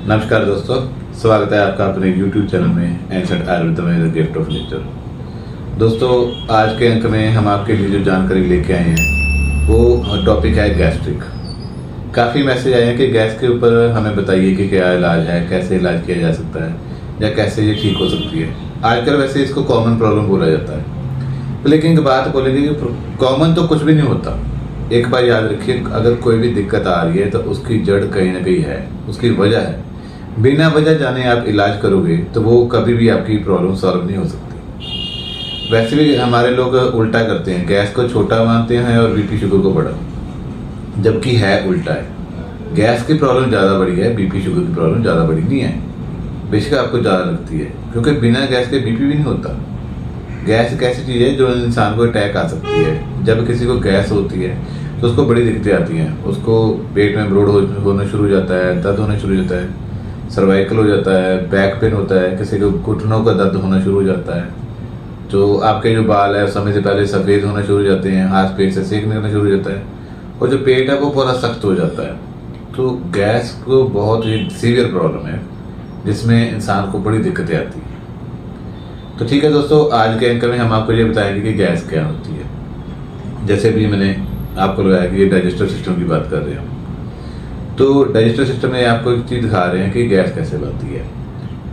नमस्कार दोस्तों, स्वागत है आपका अपने YouTube चैनल में एंसेंट आयुर्वेद में द गिफ्ट ऑफ नेचर। दोस्तों, आज के अंक में हम आपके लिए जो जानकारी लेके आए हैं वो टॉपिक है गैस्ट्रिक। काफ़ी मैसेज आए हैं कि गैस के ऊपर हमें बताइए कि क्या इलाज है, कैसे इलाज किया जा सकता है या कैसे ये ठीक हो सकती है। आजकल वैसे इसको कॉमन प्रॉब्लम बोला जाता है, लेकिन एक बात बोलेंगे कि कॉमन तो कुछ भी नहीं होता। एक बार याद रखिए, अगर कोई भी दिक्कत आ रही है तो उसकी जड़ कहीं ना कहीं है, उसकी वजह है। बिना वजह जाने आप इलाज करोगे तो वो कभी भी आपकी प्रॉब्लम सॉल्व नहीं हो सकती। वैसे भी हमारे लोग उल्टा करते हैं, गैस को छोटा मानते हैं और बीपी शुगर को बड़ा, जबकि है उल्टा है। गैस की प्रॉब्लम ज़्यादा बड़ी है, बीपी शुगर की प्रॉब्लम ज़्यादा बड़ी नहीं है। बेशक आपको ज़्यादा लगती है, क्योंकि बिना गैस के बीपी भी नहीं होता। गैस एक ऐसी चीज़ है जो इंसान को अटैक आ सकती है। जब किसी को गैस होती है तो उसको बड़ी दिक्कतें आती हैं। उसको पेट में ब्लोड होना शुरू हो जाता है, दर्द होना शुरू हो जाता है, सर्वाइकल हो जाता है, बैक पेन होता है, किसी को घुटनों का दर्द होना शुरू हो जाता है। जो आपके जो बाल है समय से पहले सफ़ेद होना शुरू हो जाते हैं, हाथ पेट से सेक निकलना शुरू हो जाता है, और जो पेट है वो पूरा सख्त हो जाता है। तो गैस को बहुत ही सीवियर प्रॉब्लम है जिसमें इंसान को बड़ी दिक्कतें आती हैं। तो ठीक है दोस्तों, आज के अंक में हम आपको ये बताएंगे कि गैस क्या होती है। जैसे भी मैंने आपको लगाया कि ये डाइजेस्टिव सिस्टम की बात कर रहे हैं, तो डाइजेस्टिव सिस्टम में आपको एक चीज़ दिखा रहे हैं कि गैस कैसे बनती है।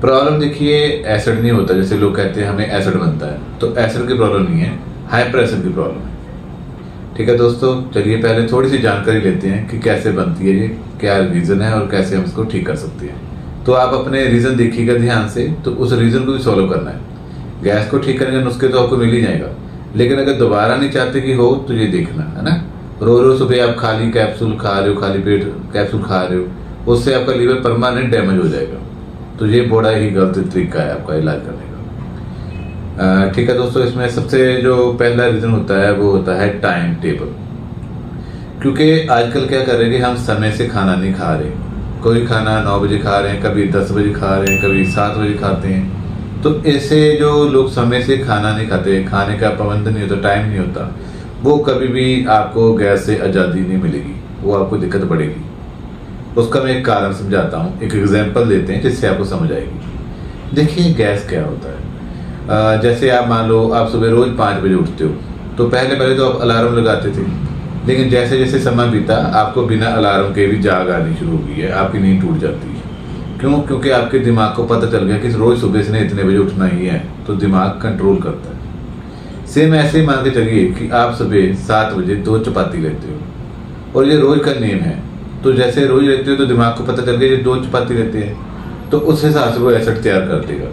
प्रॉब्लम देखिए, एसिड नहीं होता जैसे लोग कहते हैं हमें एसिड बनता है, तो एसिड की प्रॉब्लम नहीं है, हाइपर एसिड की प्रॉब्लम है। ठीक है दोस्तों, चलिए पहले थोड़ी सी जानकारी लेते हैं कि कैसे बनती है ये, क्या रीज़न है और कैसे हम इसको ठीक कर सकते हैं। तो आप अपने रीज़न देखिएगा ध्यान से, तो उस रीज़न को भी सॉल्व करना है। गैस को ठीक करने के नुस्खे तो आपको मिल ही जाएगा, लेकिन अगर दोबारा नहीं चाहते कि हो तो ये देखना है ना। रोज सुबह आप खाली कैप्सूल खा रहे हो, खाली पेट कैप्सूल खा रहे हो, उससे आपका लीवर परमानेंट डैमेज हो जाएगा। तो ये बड़ा ही गलत तरीका है आपका इलाज करने का। ठीक है दोस्तों, इसमें सबसे जो पहला रीज़न होता है वो होता है टाइम टेबल। क्योंकि आजकल क्या कर रहे हैं कि हम समय से खाना नहीं खा रहे। कोई खाना 9 बजे खा रहे हैं, कभी 10 बजे खा रहे हैं, कभी 7 बजे खाते हैं। तो ऐसे जो लोग समय से खाना नहीं खाते, खाने का पाबंद नहीं होता, टाइम नहीं होता, वो कभी भी आपको गैस से आज़ादी नहीं मिलेगी, वो आपको दिक्कत बढ़ेगी। उसका मैं एक कारण समझाता हूँ, एक एग्जांपल देते हैं जिससे आपको समझ आएगी। देखिए गैस क्या होता है। जैसे आप मान लो आप सुबह रोज़ 5 बजे उठते हो, तो पहले तो आप अलार्म लगाते थे, लेकिन जैसे जैसे समय बीता आपको बिना अलार्म के भी जाग आनी शुरू हो गई है, आपकी नींद टूट जाती है। क्यों? क्योंकि आपके दिमाग को पता चल गया कि रोज़ सुबह से इतने बजे उठना ही है, तो दिमाग कंट्रोल करता है। सेम ऐसे ही मान के चलिए कि आप सुबह 7 बजे 2 चपाती लेते हो और ये रोज़ का नियम है। तो जैसे रोज़ लेते हो तो दिमाग को पता चल गया ये 2 चपाती लेते हैं, तो उस हिसाब से वो एसिड तैयार कर देगा।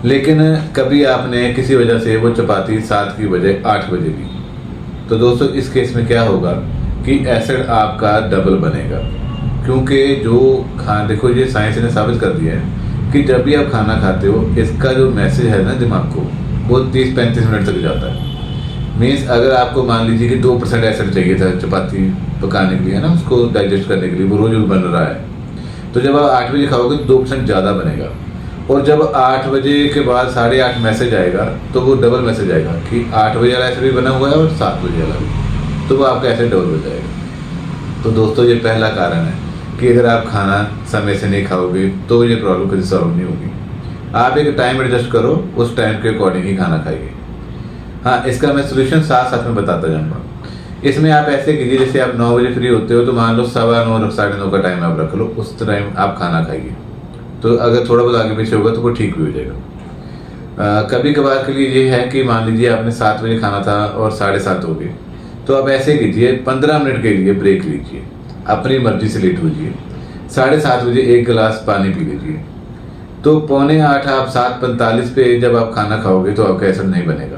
लेकिन कभी आपने किसी वजह से वो चपाती 7 की बजाय 8 बजे ली, तो दोस्तों इस केस में क्या होगा कि एसिड आपका डबल बनेगा। क्योंकि जो देखो, ये साइंस ने साबित कर दिया है कि जब भी आप खाना खाते हो, इसका जो मैसेज है ना दिमाग को, वो 30-35 मिनट तक जाता है। मीन्स अगर आपको मान लीजिए कि 2% एसिड चाहिए था चपाती पकाने के लिए, है ना, उसको डाइजेस्ट करने के लिए, वो रोज बन रहा है, तो जब आप 8 बजे खाओगे तो 2% ज़्यादा बनेगा। और जब 8 बजे के बाद 8:30 मैसेज आएगा तो वो डबल मैसेज आएगा कि 8 बजे वाला एसिड भी बना हुआ है और 7 बजे वाला भी, तो वो आपका एसिड डबल हो जाएगा। तो दोस्तों ये पहला कारण है कि अगर आप खाना समय से नहीं खाओगे तो ये प्रॉब्लम कभी सॉल्व नहीं होगी। आप एक टाइम एडजस्ट करो, उस टाइम के अकॉर्डिंग ही खाना खाइए। हाँ, इसका मैं सोल्यूशन साथ साथ में बताता जाऊँगा। इसमें आप ऐसे कीजिए, जैसे आप 9 बजे फ्री होते हो तो मान लो 9:15 9:30 का टाइम आप रख लो, उस टाइम आप खाना खाइए। तो अगर थोड़ा बहुत आगे पीछे होगा तो वो ठीक भी हो जाएगा। कभी कभार के लिए ये है कि मान लीजिए आपने 7 बजे खाना था और 7:30 हो गए, तो आप ऐसे कीजिए, 15 मिनट के लिए ब्रेक लीजिए, अपनी मर्जी से लेट होइए, 7:30 बजे 1 गिलास पानी पी लीजिए। तो 7:45 आप 7:45 पे जब आप खाना खाओगे तो आपका एसिड नहीं बनेगा।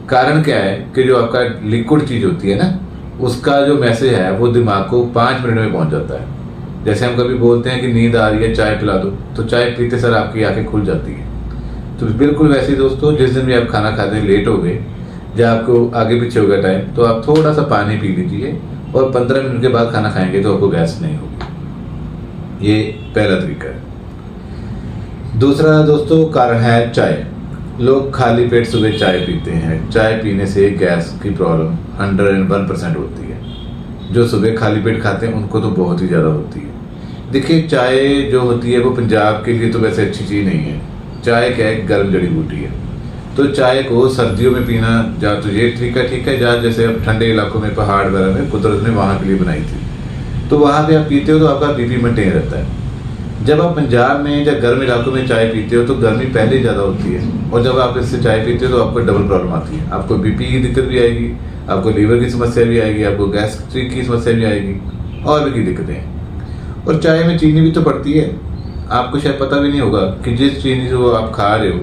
कारण क्या है कि जो आपका लिक्विड चीज़ होती है ना, उसका जो मैसेज है वो दिमाग को 5 मिनट में पहुंच जाता है। जैसे हम कभी बोलते हैं कि नींद आ रही है, चाय पिला दो, तो चाय पीते सर आपकी आंखें खुल जाती है। तो बिल्कुल वैसे ही दोस्तों, जिस दिन भी आप खाना खाते लेट हो गए, जब आपको आगे पीछे हो गया टाइम, तो आप थोड़ा सा पानी पी लीजिए और 15 मिनट के बाद खाना खाएंगे तो आपको गैस नहीं होगी। ये पहला तरीका है। दूसरा दोस्तों कारण है चाय। लोग खाली पेट सुबह चाय पीते हैं। चाय पीने से गैस की प्रॉब्लम 101% होती है। जो सुबह खाली पेट खाते हैं उनको तो बहुत ही ज़्यादा होती है। देखिए, चाय जो होती है वो पंजाब के लिए तो वैसे अच्छी चीज़ नहीं है। चाय क्या है, गर्म जड़ी बूटी है। तो चाय को सर्दियों में पीना या तो ये तरीका ठीक है, या जैसे अब ठंडे इलाकों में पहाड़ वगैरह में कुदरत ने वहाँ के लिए बनाई थी, तो वहाँ पे आप पीते हो तो आपका बीपी मेंटेन रहता है। जब आप पंजाब में या गर्म इलाकों में चाय पीते हो तो गर्मी पहले ही ज़्यादा होती है, और जब आप इससे चाय पीते हो तो आपको डबल प्रॉब्लम आती है। आपको बीपी की दिक्कत भी आएगी, आपको लीवर की समस्या भी आएगी, आपको गैस्ट्रिक की समस्या भी आएगी, और भी की दिक्कतें हैं। और चाय में चीनी भी तो पड़ती है। आपको शायद पता भी नहीं होगा कि जिस चीनी जो आप खा रहे हो,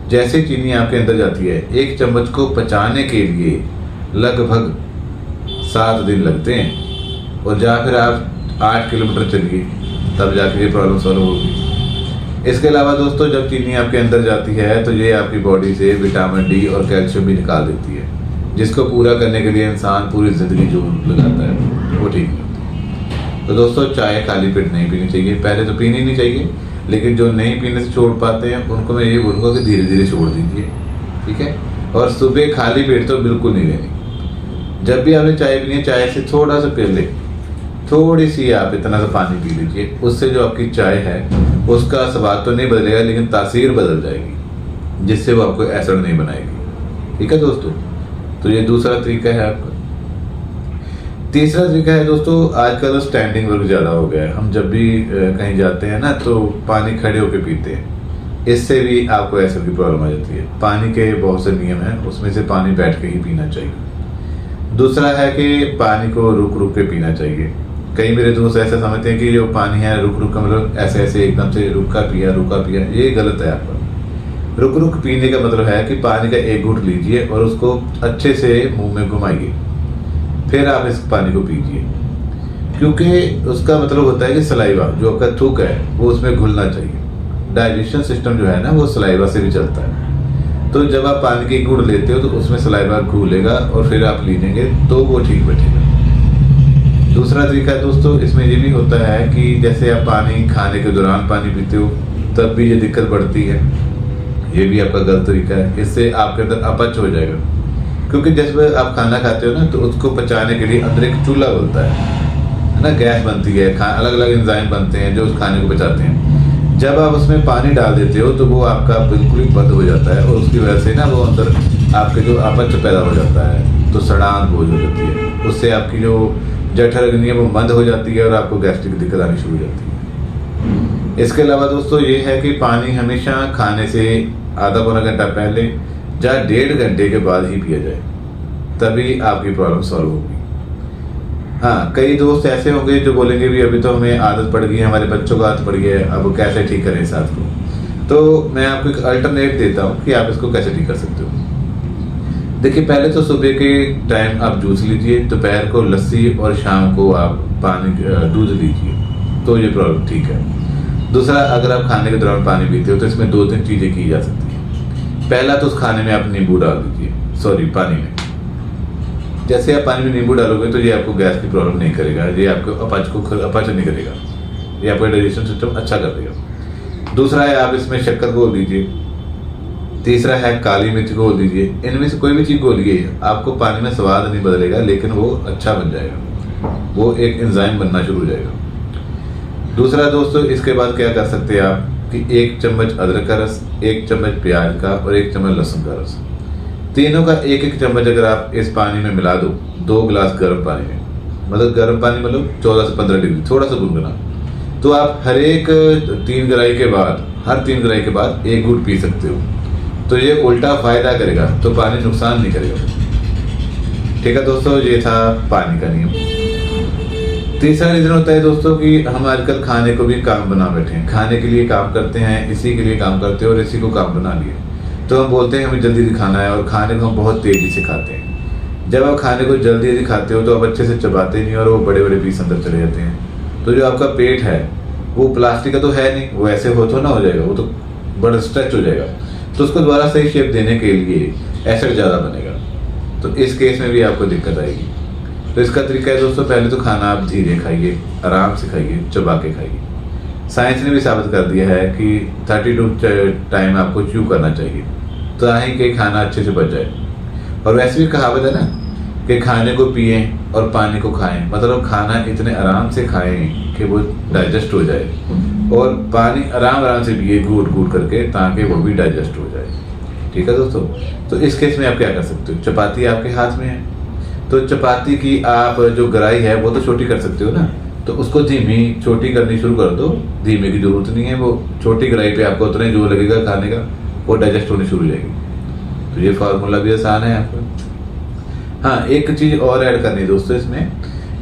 जैसे चीनी आपके अंदर जाती है, एक चम्मच को पचाने के लिए लगभग 7 दिन लगते हैं, और या फिर आप 8 किलोमीटर चलिए तब जाके ये प्रॉब्लम सॉल्व होगी। इसके अलावा दोस्तों, जब चीनी आपके अंदर जाती है तो ये आपकी बॉडी से विटामिन डी और कैल्शियम भी निकाल देती है, जिसको पूरा करने के लिए इंसान पूरी ज़िंदगी जो लगाता है वो ठीक नहीं होती। तो दोस्तों, चाय खाली पेट नहीं पीनी चाहिए। पहले तो पीनी नहीं चाहिए, लेकिन जो नहीं पीने से छोड़ पाते हैं उनको मैं ये बोलूँगा कि धीरे धीरे छोड़ दीजिए, ठीक है। और सुबह खाली पेट तो बिल्कुल नहीं लेनी। जब भी आपने चाय पीनी है, चाय से थोड़ा सा पहले थोड़ी सी आप इतना सा पानी पी लीजिए। उससे जो आपकी चाय है उसका स्वाद तो नहीं बदलेगा, लेकिन तासीर बदल जाएगी, जिससे वो आपको एसिड नहीं बनाएगी, ठीक है दोस्तों। तो ये दूसरा तरीका है आपका। तीसरा तरीका है दोस्तों, आजकल स्टैंडिंग वर्क ज़्यादा हो गया है। हम जब भी कहीं जाते हैं ना तो पानी खड़े होकर पीते हैं। इससे भी आपको एसिड की प्रॉब्लम आ जाती है। पानी के बहुत से नियम हैं, उसमें से पानी बैठ के ही पीना चाहिए। दूसरा है कि पानी को रुक रुक के पीना चाहिए। कई मेरे दोस्त ऐसा समझते हैं कि जो पानी है रुक रुक का मतलब ऐसे ऐसे एकदम से रुका पिया, ये गलत है आपका। रुक रुक पीने का मतलब है कि पानी का एक घूंट लीजिए और उसको अच्छे से मुंह में घुमाइए, फिर आप इस पानी को पीजिए, क्योंकि उसका मतलब होता है कि सलाइवा जो आपका थूक है वो उसमें घुलना चाहिए। डाइजेशन सिस्टम जो है ना वो सलाइवा से भी चलता है। तो जब आप पानी की घूंट लेते हो तो उसमें सलाइवा घुलेगा और फिर आप लीजिएंगे तो वो ठीक बैठेगा। दूसरा तरीका है दोस्तों, इसमें ये भी होता है कि जैसे आप पानी खाने के दौरान पानी पीते हो तब भी ये दिक्कत बढ़ती है। ये भी आपका गलत तरीका है। इससे आपके अंदर अपच हो जाएगा, क्योंकि जब आप खाना खाते हो ना तो उसको पचाने के लिए अंदर एक चूल्हा बनता है ना, गैस बनती है, अलग अलग एंजाइम बनते हैं जो उस खाने को पचाते हैं। जब आप उसमें पानी डाल देते हो तो वो आपका बिल्कुल ही बंद हो जाता है, और उसकी वजह से ना वो अंदर आपके जो अपच पैदा हो जाता है, तो सड़ान बोझ हो जाती है। उससे आपकी जो जठर अग्नि है वो बंद हो जाती है और आपको गैस्ट्रिक की दिक्कत आनी शुरू हो जाती है। इसके अलावा दोस्तों ये है कि पानी हमेशा खाने से आधा पौना घंटा पहले या 1.5 घंटे के बाद ही पिया जाए, तभी आपकी प्रॉब्लम सॉल्व होगी। हाँ, कई दोस्त ऐसे होंगे जो बोलेंगे भी अभी तो हमें आदत पड़ गई है, हमारे बच्चों को आदत पड़ गई है, अब कैसे ठीक करें इस आदत को। तो मैं आपको एक अल्टरनेट देता हूँ कि आप इसको कैसे ठीक कर सकते हो। देखिए, पहले तो सुबह के टाइम आप जूस लीजिए, दोपहर को लस्सी और शाम को आप दूध लीजिए, तो ये प्रॉब्लम ठीक है। दूसरा, अगर आप खाने के दौरान पानी पीते हो तो इसमें 2-3 चीज़ें की जा सकती हैं। पहला तो उस खाने में आप नींबू डाल दीजिए, पानी में। जैसे आप पानी में नींबू डालोगे तो ये आपको गैस की प्रॉब्लम नहीं करेगा, ये आपको अपच नहीं करेगा, ये आपका डाइजेशन सिस्टम अच्छा कर देगा। दूसरा है, आप इसमें शक्कर घोल दीजिए। तीसरा है, काली मिर्च घोल दीजिए। इनमें से कोई भी चीज़ घोलिए, आपको पानी में स्वाद नहीं बदलेगा, लेकिन वो अच्छा बन जाएगा, वो एक एंजाइम बनना शुरू हो जाएगा। दूसरा दोस्तों, इसके बाद क्या कर सकते हैं आप कि 1 चम्मच अदरक का रस, 1 चम्मच प्याज का और 1 चम्मच लहसुन का रस, तीनों का 1-1 चम्मच अगर आप इस पानी में मिला दो, 2 गिलास गर्म पानी में, मतलब गर्म पानी मतलब 14 से 15 डिग्री, थोड़ा सा गुनगुना, तो आप हर 3 गिराई के बाद 1 घूंट पी सकते हो। तो ये उल्टा फायदा करेगा, तो पानी नुकसान नहीं करेगा। ठीक है दोस्तों, ये था पानी का नियम। तीसरा रीजन होता है दोस्तों कि हम आजकल खाने को भी काम बना बैठे हैं। खाने के लिए काम करते हैं, इसी के लिए काम करते हैं और इसी को काम बना लिए, तो हम बोलते हैं हमें जल्दी जल्दी खाना है, और खाने को हम बहुत तेजी से खाते हैं। जब आप खाने को जल्दी जल्दी खाते हो तो आप अच्छे से चबाते नहीं और वो बड़े बड़े पीस अंदर चले जाते हैं। तो जो आपका पेट है वो प्लास्टिक का तो है नहीं, वो ऐसे हो तो ना हो जाएगा, वो तो बड़ा स्ट्रेच हो जाएगा। तो उसको दोबारा सही शेप देने के लिए एसिड ज़्यादा बनेगा, तो इस केस में भी आपको दिक्कत आएगी। तो इसका तरीका है दोस्तों, पहले तो खाना आप धीरे खाइए, आराम से खाइए, चबा के खाइए। साइंस ने भी साबित कर दिया है कि 32 टाइम आपको च्यू करना चाहिए, ताकि कि खाना अच्छे से बच जाए। और वैसे भी कहावत है ना कि खाने को पिए और पानी को खाएं, मतलब खाना इतने आराम से खाएं कि वो डाइजेस्ट हो जाए, और पानी आराम आराम से पिए घूट घूट करके, ताकि वो भी डाइजेस्ट हो जाए। ठीक है दोस्तों, तो इस केस में आप क्या कर सकते हो, चपाती आपके हाथ में है, तो चपाती की आप जो गराई है वो तो छोटी कर सकते हो ना, तो उसको धीमी छोटी करनी शुरू कर दो। धीमे की जरूरत नहीं है, वो छोटी गराई पे आपको उतना ही जो लगेगा खाने का, वो डाइजेस्ट होनी शुरू हो जाएगी। तो ये फार्मूला भी आसान है आपको। हाँ, एक चीज़ और ऐड करनी है दोस्तों इसमें,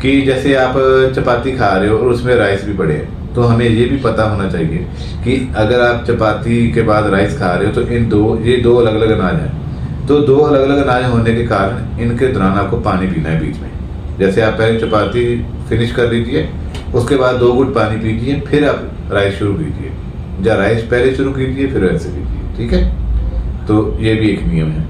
कि जैसे आप चपाती खा रहे हो और उसमें राइस भी पड़े हैं, तो हमें ये भी पता होना चाहिए कि अगर आप चपाती के बाद राइस खा रहे हो तो ये दो अलग अलग अनाज हैं। तो दो अलग अलग अनाज होने के कारण इनके दौरान आपको पानी पीना है बीच में। जैसे आप पहले चपाती फिनिश कर लीजिए, उसके बाद 2 घूंट पानी पीजिए, फिर आप राइस शुरू कीजिए, या राइस पहले शुरू कीजिए फिर वैसे कीजिए। ठीक है, तो ये भी एक नियम है।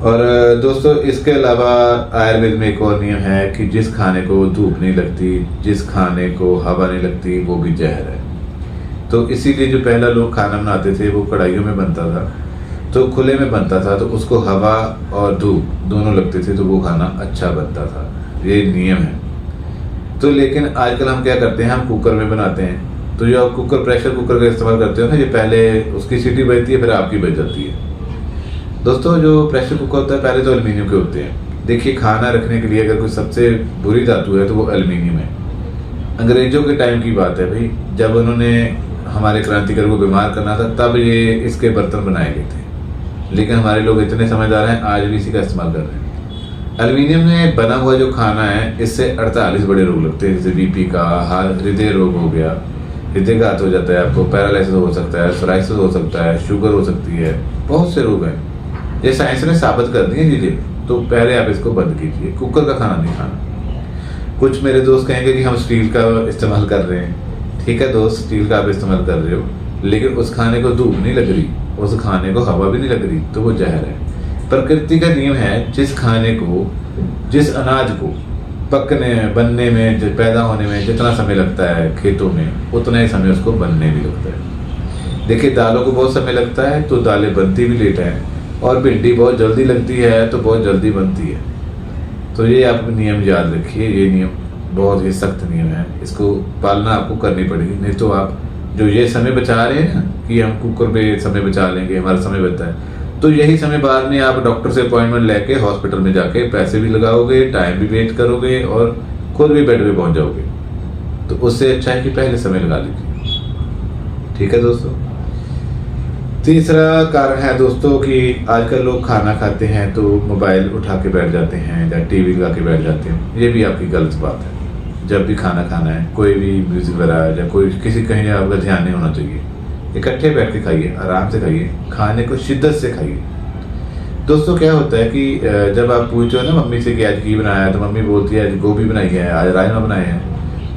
और दोस्तों इसके अलावा आयुर्वेद में एक और नियम है कि जिस खाने को धूप नहीं लगती, जिस खाने को हवा नहीं लगती, वो भी जहर है। तो इसीलिए जो पहला लोग खाना बनाते थे वो कढ़ाइयों में बनता था, तो खुले में बनता था, तो उसको हवा और धूप दोनों लगते थे, तो वो खाना अच्छा बनता था। ये नियम है। तो लेकिन आजकल हम क्या करते हैं, हम कुकर में बनाते हैं। तो जो आप कुकर, प्रेशर कुकर का इस्तेमाल करते हो ना, ये पहले उसकी सीटी बजती है, फिर आपकी बज जाती है। दोस्तों जो प्रेशर कुकर होता है पहले तो एल्युमिनियम के होते हैं। देखिए, खाना रखने के लिए अगर कोई सबसे बुरी धातु है तो वो एल्युमिनियम है। अंग्रेजों के टाइम की बात है भाई, जब उन्होंने हमारे क्रांतिकारी को बीमार करना था, तब ये इसके बर्तन बनाए गए थे। लेकिन हमारे लोग इतने समझदार हैं, आज भी इसी का इस्तेमाल कर रहे हैं। एल्युमिनियम में बना हुआ जो खाना है, इससे 48 बड़े रोग लगते हैं, जैसे बीपी का, हृदय रोग हो गया, हृदयघात हो जाता है, आपको पैरालिसिस हो सकता है, सोराइसिस हो सकता है, शुगर हो सकती है, बहुत से रोग हैं। ये साइंस ने साबित कर दी है चीजें। तो पहले आप इसको बंद कीजिए, कुकर का खाना नहीं खाना। कुछ मेरे दोस्त कहेंगे कि हम स्टील का इस्तेमाल कर रहे हैं। ठीक है दोस्त, स्टील का आप इस्तेमाल कर रहे हो, लेकिन उस खाने को धूप नहीं लग रही, उस खाने को हवा भी नहीं लग रही, तो वो जहर है। प्रकृति का नियम है, जिस खाने को, जिस अनाज को पकने, बनने में, पैदा होने में जितना समय लगता है खेतों में, उतना ही समय उसको बनने भी लगता है। देखिए, दालों को बहुत समय लगता है तो दालें बनती भी लेट है, और भिंडी बहुत जल्दी लगती है तो बहुत जल्दी बनती है। तो ये आप नियम याद रखिए, ये नियम बहुत ही सख्त नियम है, इसको पालना आपको करनी पड़ेगी। नहीं तो आप जो ये समय बचा रहे हैं ना, कि हम कुकर पे समय बचा लेंगे, हमारा समय बचता है, तो यही समय बाद में आप डॉक्टर से अपॉइंटमेंट लेके हॉस्पिटल में जाके पैसे भी लगाओगे, टाइम भी वेस्ट करोगे, और खुद भी बेड पे पहुंच जाओगे। तो उससे अच्छा है कि पहले समय लगा लीजिए। ठीक है दोस्तों। तीसरा कारण है दोस्तों कि आजकल लोग खाना खाते हैं तो मोबाइल उठा के बैठ जाते हैं या टीवी लगा के बैठ जाते हैं। ये भी आपकी गलत बात है। जब भी खाना खाना है, कोई भी म्यूजिक वगैरह या कोई किसी कहीं आपका ध्यान नहीं होना चाहिए। इकट्ठे बैठ के खाइए, आराम से खाइए, खाने को शिद्दत से खाइए। दोस्तों क्या होता है कि जब आप पूछो ना मम्मी से कि आज घी बनाया है, तो मम्मी बोलती है आज गोभी बनाई है, आज राजमा बनाए हैं,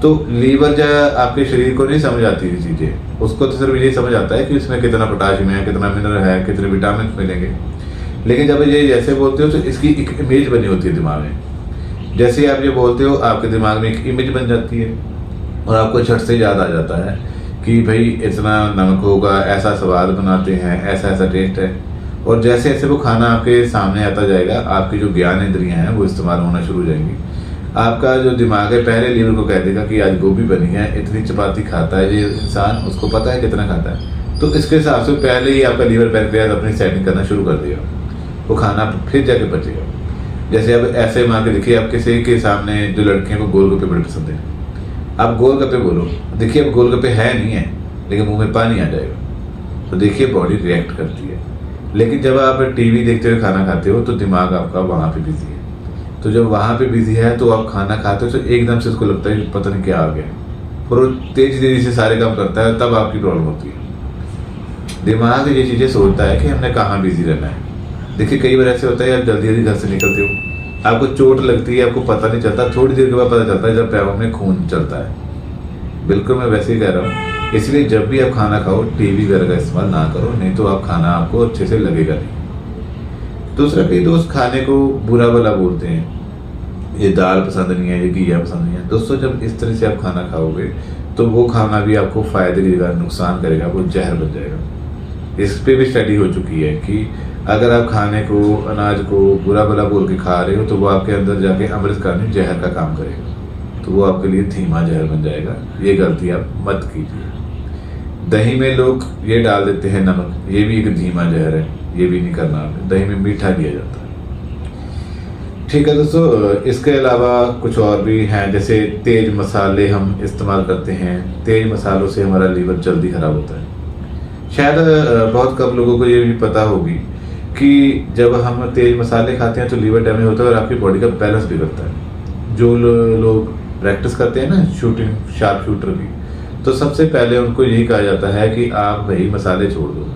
तो लीवर जो आपके शरीर को नहीं समझ आती ये चीज़ें। उसको तो सिर्फ ये समझ आता है कि उसमें कितना पोटाशियम है, कितना मिनरल है, कितने विटामिन मिलेंगे। लेकिन जब ये जैसे बोलते हो तो इसकी एक इमेज बनी होती है दिमाग में। जैसे आप ये बोलते हो, आपके दिमाग में एक इमेज बन जाती है, और आपको झट से याद आ जाता है कि भाई इतना नमक होगा, ऐसा स्वाद बनाते हैं, ऐसा ऐसा टेस्ट है। और जैसे जैसे वो खाना आपके सामने आता जाएगा, आपकी जो ज्ञान इंद्रियां हैं वो इस्तेमाल होना शुरू हो जाएंगी। आपका जो दिमाग है पहले लीवर को कह देगा कि आज गोभी बनी है, इतनी चपाती खाता है ये इंसान, उसको पता है कितना खाता है, तो इसके हिसाब से पहले ही आपका लीवर पैनक्रियाज अपनी सेटिंग करना शुरू कर देगा, वो खाना फिर जाके बचेगा। जैसे अब ऐसे मान के देखिए, आप किसी के सामने जो लड़कियों को गोलगप्पे बड़े पसंद है, आप गोलगप्पे बोलो, देखिए अब गोलगप्पे है नहीं है, लेकिन मुंह में पानी आ जाएगा, तो देखिए बॉडी रिएक्ट करती है। लेकिन जब आप टीवी देखते हुए खाना खाते हो तो दिमाग आपका वहाँ पे बिजी है, तो जब वहाँ पे बिजी है तो आप खाना खाते हो तो एकदम से उसको लगता है पता नहीं क्या आ गया, और तेजी से सारे काम करता है, तब आपकी प्रॉब्लम होती है। दिमाग ये चीज़ें सोचता है कि हमने कहाँ बिजी रहना है। देखिए कई बार ऐसे होता है, आप जल्दी जल्दी घर से निकलते हो, आपको चोट लगती है, आपको पता नहीं चलता, थोड़ी देर के बाद पता चलता है जब पैरों में खून चलता है। बिल्कुल मैं वैसे ही कह रहा हूँ। इसलिए जब भी आप खाना खाओ टीवी वगैरह का इस्तेमाल ना करो, नहीं तो आप खाना आपको अच्छे से लगेगा नहीं। दूसरा, कई दोस्त खाने को बुरा भला बोलते हैं, ये दाल पसंद नहीं है, ये घिया पसंद नहीं है। दोस्तों जब इस तरह से आप खाना खाओगे तो वो खाना भी आपको फायदे देगा, नुकसान करेगा, वो जहर बन जाएगा। इस पे भी स्टडी हो चुकी है कि अगर आप खाने को, अनाज को बुरा भला बोल के खा रहे हो तो वो आपके अंदर जाके अमृत का नहीं जहर का काम करेगा, तो वो आपके लिए धीमा जहर बन जाएगा। ये गलती आप मत कीजिए। दही में लोग ये डाल देते हैं नमक, ये भी एक धीमा जहर है, ये भी नहीं करना आपने। दही में मीठा दिया जाता है। ठीक है दोस्तों, इसके अलावा कुछ और भी हैं, जैसे तेज मसाले हम इस्तेमाल करते हैं। तेज मसालों से हमारा लीवर जल्दी खराब होता है। शायद बहुत कम लोगों को ये भी पता होगी कि जब हम तेज मसाले खाते हैं तो लीवर डैमेज होता है और आपकी बॉडी का बैलेंस बिगड़ता है। जो लोग प्रैक्टिस करते हैं ना शूटिंग, शार्प शूटर की, तो सबसे पहले उनको यही कहा जाता है कि आप भाई मसाले छोड़ दो,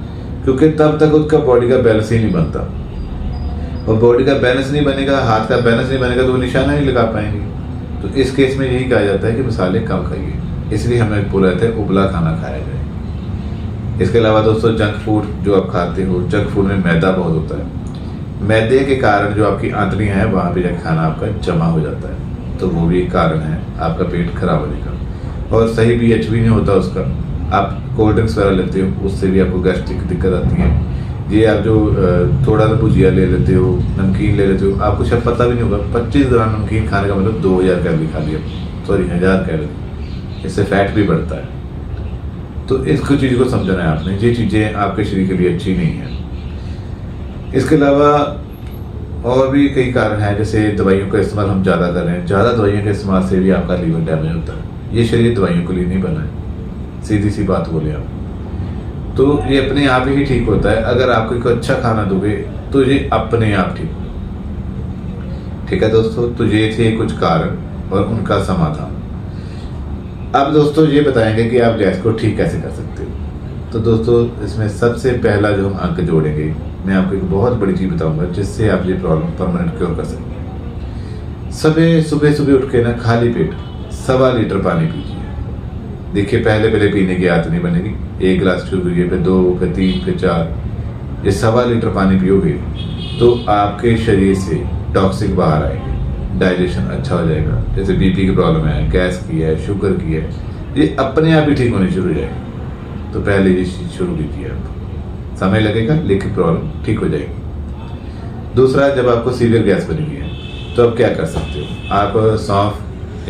क्योंकि तब तक उसका बॉडी का बैलेंस ही नहीं बनता। और बॉडी का बैलेंस नहीं बनेगा, हाथ का बैलेंस नहीं बनेगा, तो वो निशाना नहीं लगा पाएंगे। तो इस केस में यही कहा जाता है कि मसाले कम खाइए। इसलिए हमें बोला जाता है उबला खाना खाया जाए। इसके अलावा दोस्तों, जंक फूड जो आप खाते हो, जंक फूड में मैदा बहुत होता है। मैदे के कारण जो आपकी आंतड़ियाँ हैं वहाँ पे जाकर खाना आपका जमा हो जाता है, तो वो भी एक कारण है आपका पेट खराब होने का। और सही pH भी नहीं होता उसका। आप कोल्ड ड्रिंक्स वगैरह लेते हो, उससे भी आपको गैस्ट्रिक की दिक्कत आती है। ये आप जो थोड़ा सा भुजिया ले लेते हो, नमकीन ले लेते हो, आपको शायद पता भी नहीं होगा 25 ग्राम नमकीन खाने का मतलब 2000 कैलोरी खा लिया, सॉरी 1000 कैलोरी। इससे फैट भी बढ़ता है। तो इसको चीज़ को समझना है आपने, ये चीज़ें आपके शरीर के लिए अच्छी नहीं है। इसके अलावा और भी कई कारण हैं, जैसे दवाइयों का इस्तेमाल हम ज़्यादा कर रहे हैं। ज़्यादा दवाइयों के इस्तेमाल से भी आपका लीवर डैमेज होता है। ये शरीर दवाइयों के लिए नहीं बना है, सीधी सी बात बोले आप। तो ये अपने आप ही ठीक होता है। अगर आप कोई अच्छा खाना दोगे तो ये अपने आप ठीक है दोस्तों। तो ये थे कुछ कारण और उनका समाधान। अब दोस्तों ये बताएंगे कि आप गैस को ठीक कैसे कर सकते हो। तो दोस्तों इसमें सबसे पहला जो हम अंक जोड़ेंगे, मैं आपको एक बहुत बड़ी चीज़ बताऊंगा जिससे आप ये प्रॉब्लम परमानेंट क्योर कर सकते हैं। सुबह सुबह उठ के ना खाली पेट 1.25 लीटर पानी पीजिए। देखिए पहले पीने की आदत नहीं बनेगी। 1 गिलास शुरू करिए, फिर 2, फिर 3, फिर 4। ये 1.25 लीटर पानी पियोगे तो आपके शरीर से टॉक्सिक बाहर आएंगे, डाइजेशन अच्छा हो जाएगा। जैसे बीपी की प्रॉब्लम है, गैस की है, शुगर की है, ये अपने आप ही ठीक होनी शुरू हो जाएगी। तो पहले ये चीज़ शुरू कीजिए आप। समय लगेगा लेकिन प्रॉब्लम ठीक हो जाएगी। दूसरा, जब आपको सीवियर गैस बनी हुई है तो आप क्या कर सकते हो। आप सौंफ,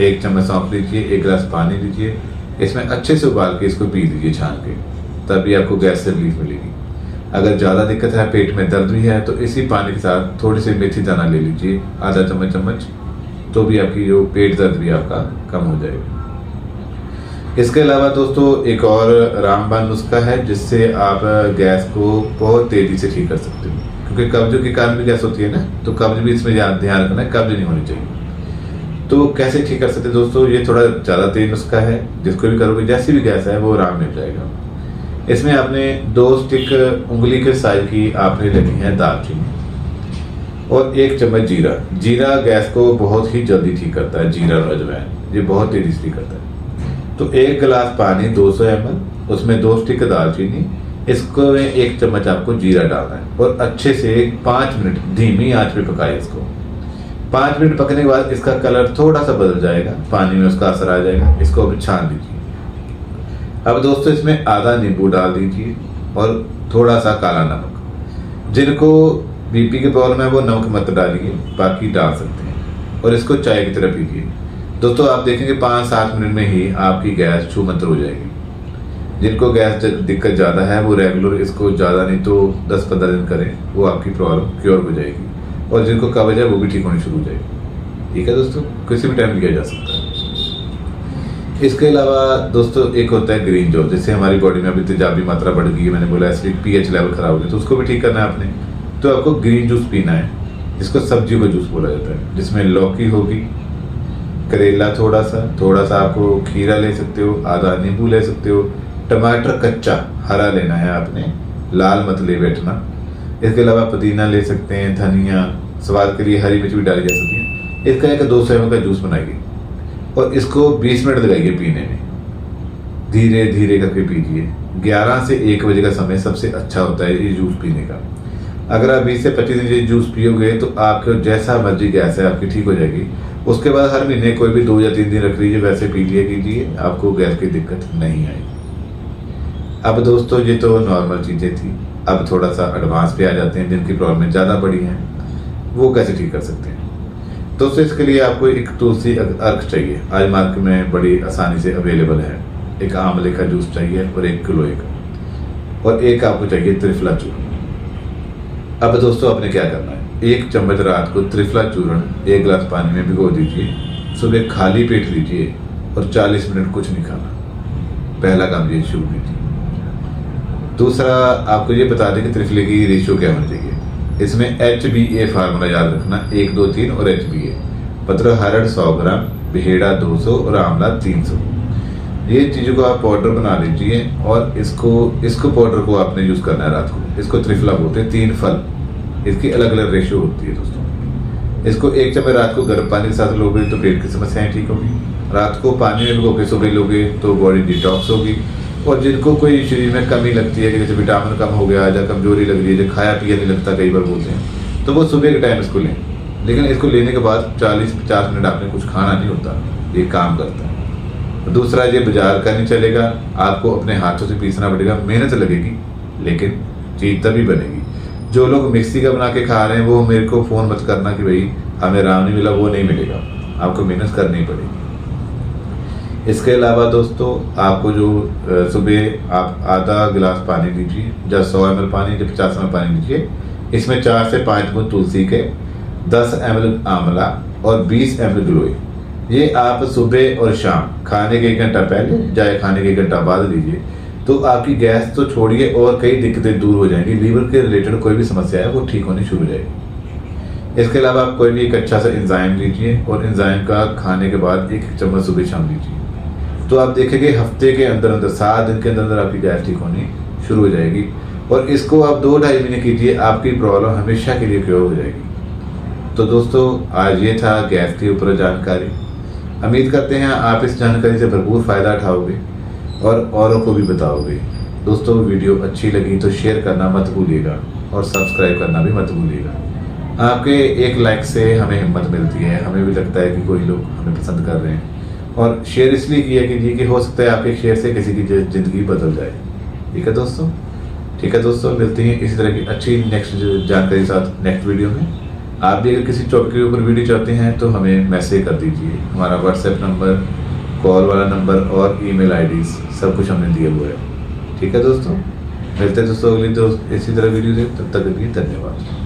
1 चम्मच सौंफ लीजिए, 1 गिलास पानी लीजिए, इसमें अच्छे से उबाल के इसको पी लीजिए छान के, तभी आपको गैस से रिलीफ मिलेगी। अगर ज़्यादा दिक्कत है, पेट में दर्द भी है, तो इसी पानी के साथ थोड़ी सी मेथी दाना ले लीजिए, आधा चम्मच, तो भी आपकी जो पेट दर्द भी आपका कम हो जाएगा। इसके अलावा दोस्तों एक और रामबाण नुस्खा है जिससे आप गैस को बहुत तेज़ी से ठीक कर सकते हो, क्योंकि कब्ज के कारण भी गैस होती है ना, तो कब्ज भी इसमें ध्यान रखना है, कब्ज नहीं होनी चाहिए। तो कैसे ठीक कर सकते हैं दोस्तों, ये थोड़ा ज़्यादा तेज नुस्खा है, जिसको भी करोगे जैसी भी गैस है वो आराम मिल जाएगा। इसमें आपने 2 स्टिक उंगली के साइज की आपने लेनी है दालचीनी और 1 चम्मच जीरा। जीरा गैस को बहुत ही जल्दी ठीक करता है। जीरा और अजवाइन ये बहुत तेजी से ठीक करता है। तो 1 गिलास पानी 200 ml, उसमें 2 स्टिक दालचीनी, इसको में 1 चम्मच आपको जीरा डालना है और अच्छे से 5 मिनट धीमी आंच पे पकाइए इसको। 5 मिनट पकने के बाद इसका कलर थोड़ा सा बदल जाएगा, पानी में उसका असर आ जाएगा। इसको अब छान लीजिए। अब दोस्तों इसमें आधा नींबू डाल दीजिए और थोड़ा सा काला नमक। जिनको बीपी की प्रॉब्लम है वो नमक मत डालिए, बाकी डाल सकते हैं। और इसको चाय की तरह पीजिए। दोस्तों आप देखेंगे 5-7 मिनट में ही आपकी गैस छूमंतर हो जाएगी। जिनको गैस दिक्कत ज़्यादा है वो रेगुलर इसको ज़्यादा नहीं तो 10-15 दिन करें, वो आपकी प्रॉब्लम क्योर हो जाएगी। और जिनको कब्ज है वो भी ठीक होनी शुरू हो जाएगी। ठीक है दोस्तों, किसी भी टाइम लिया जा सकता है। इसके अलावा दोस्तों एक होता है ग्रीन जूस, जिससे हमारी बॉडी में अभी तेजाबी मात्रा बढ़ गई है। मैंने बोला एसिडिक pH लेवल खराब हो गया, तो उसको भी ठीक करना है आपने। तो आपको ग्रीन जूस पीना है, जिसको सब्जियों का जूस बोला जाता है, जिसमें लौकी होगी, करेला थोड़ा सा आपको खीरा ले सकते हो, आधा नींबू ले सकते हो, टमाटर कच्चा हरा लेना है आपने, लाल मत ले बैठना। इसके अलावा पुदीना ले सकते हैं, धनिया, स्वाद के लिए हरी मिर्च भी डाली जा सकती है। इसका 200 ml का जूस बनाइए और इसको 20 मिनट लगाइए पीने में। धीरे धीरे करके पीजिए। 11 से 1 बजे का समय सबसे अच्छा होता है ये जूस पीने का। अगर आप 20 से 25 दिन ये जूस पियोगे तो आपको जैसा मर्जी गैस है आपकी ठीक हो जाएगी। उसके बाद हर महीने कोई भी 2 या 3 दिन रख लीजिए, वैसे पी लिया कीजिए, आपको गैस की दिक्कत नहीं आएगी। अब दोस्तों ये तो नॉर्मल चीज़ें थी। अब थोड़ा सा एडवांस पे आ जाते हैं, जिनकी प्रॉब्लम ज़्यादा बड़ी हैं, वो कैसे ठीक कर सकते हैं। दोस्तों इसके लिए आपको एक तुलसी अर्क चाहिए, आज मार्केट में बड़ी आसानी से अवेलेबल है। एक आंवले का जूस चाहिए और 1 किलो का, और एक आपको चाहिए त्रिफला चूर्ण। अब दोस्तों आपने क्या करना है, 1 चम्मच रात को त्रिफला चूर्ण 1 गिलास पानी में भिगो दीजिए, सुबह खाली पेट लीजिए और 40 मिनट कुछ नहीं खाना। पहला काम ये शुरू कीजिए। दूसरा आपको ये बता दें कि त्रिफले की रेशियो क्या होनी चाहिए। इसमें HbA फार्मूला याद रखना, 1, 2, 3 और HbA। मतलब हरड़ 100 ग्राम, बिहेड़ा 200 और आंवला 300। ये चीज़ों को आप पाउडर बना लीजिए और इसको पाउडर को आपने यूज़ करना है रात को। इसको त्रिफला बोलते हैं, 3 फल, इसकी अलग अलग रेशियो होती है दोस्तों। इसको 1 चम्मच रात को गर्म पानी के साथ लोगे तो पेट की समस्याएं ठीक होगी। रात को पानी में भिगो के सुबह लोगे तो बॉडी डिटॉक्स होगी। और जिनको कोई शरीर में कमी लगती है कि जैसे विटामिन कम हो गया या कमजोरी लग रही है, जो खाया पिया नहीं लगता कई बार बोलते हैं, तो वो सुबह के टाइम इसको लें। लेकिन इसको लेने के बाद 40-50 मिनट आपने कुछ खाना नहीं होता, ये काम करता है। दूसरा, ये बाजार का नहीं चलेगा, आपको अपने हाथों से पीसना पड़ेगा, मेहनत लगेगी लेकिन चीज तभी बनेगी। जो लोग मिक्सी का बना के खा रहे हैं वो मेरे को फ़ोन मत करना कि भाई हमें आराम नहीं मिला, वो नहीं मिलेगा, आपको मेहनत करनी पड़ेगी। इसके अलावा दोस्तों आपको जो सुबह आप आधा गिलास पानी लीजिए, या 100 ml पानी या 50 ml पानी लीजिए। इसमें 4 से 5 बूंद तुलसी के, 10 ml आंवला और 20 ml गिलोय। ये आप सुबह और शाम खाने के 1 घंटा पहले या खाने के 1 घंटा बाद लीजिए, तो आपकी गैस तो छोड़िए और कई दिक्कतें दूर हो जाएंगी। लीवर के रिलेटेड कोई भी समस्या है वो ठीक होनी शुरू हो जाएगी। इसके अलावा आप कोई भी एक अच्छा सा एंजाइम लीजिए और एंजाइम का खाने के बाद 1 चम्मच सुबह शाम लीजिए, तो आप देखेंगे हफ्ते के अंदर अंदर 7 दिन के अंदर अंदर आपकी गैस ठीक होनी शुरू हो जाएगी। और इसको आप 2-2.5 महीने कीजिए, आपकी प्रॉब्लम हमेशा के लिए क्योर हो जाएगी। तो दोस्तों आज ये था गैस के ऊपर जानकारी। उम्मीद करते हैं आप इस जानकारी से भरपूर फ़ायदा उठाओगे और औरों को भी बताओगे। दोस्तों वीडियो अच्छी लगी तो शेयर करना मत भूलिएगा और सब्सक्राइब करना भी मत भूलिएगा। आपके एक लाइक से हमें हिम्मत मिलती है, हमें भी लगता है कि कोई लोग हमें पसंद कर रहे हैं। और शेयर इसलिए किया कीजिए कि हो सकता है आपके शेयर से किसी की ज़िंदगी बदल जाए। ठीक है दोस्तों, ठीक है दोस्तों, मिलते हैं इसी तरह की अच्छी नेक्स्ट जानकारी साथ नेक्स्ट वीडियो में। आप भी अगर किसी टॉपिक के ऊपर वीडियो चाहते हैं तो हमें मैसेज कर दीजिए। हमारा व्हाट्सएप नंबर, कॉल वाला नंबर और ईमेल आईडी सब कुछ हमने दिया हुआ है। ठीक है दोस्तों, मिलते हैं दोस्तों अगली इसी तरह वीडियो से, तब तक के लिए धन्यवाद।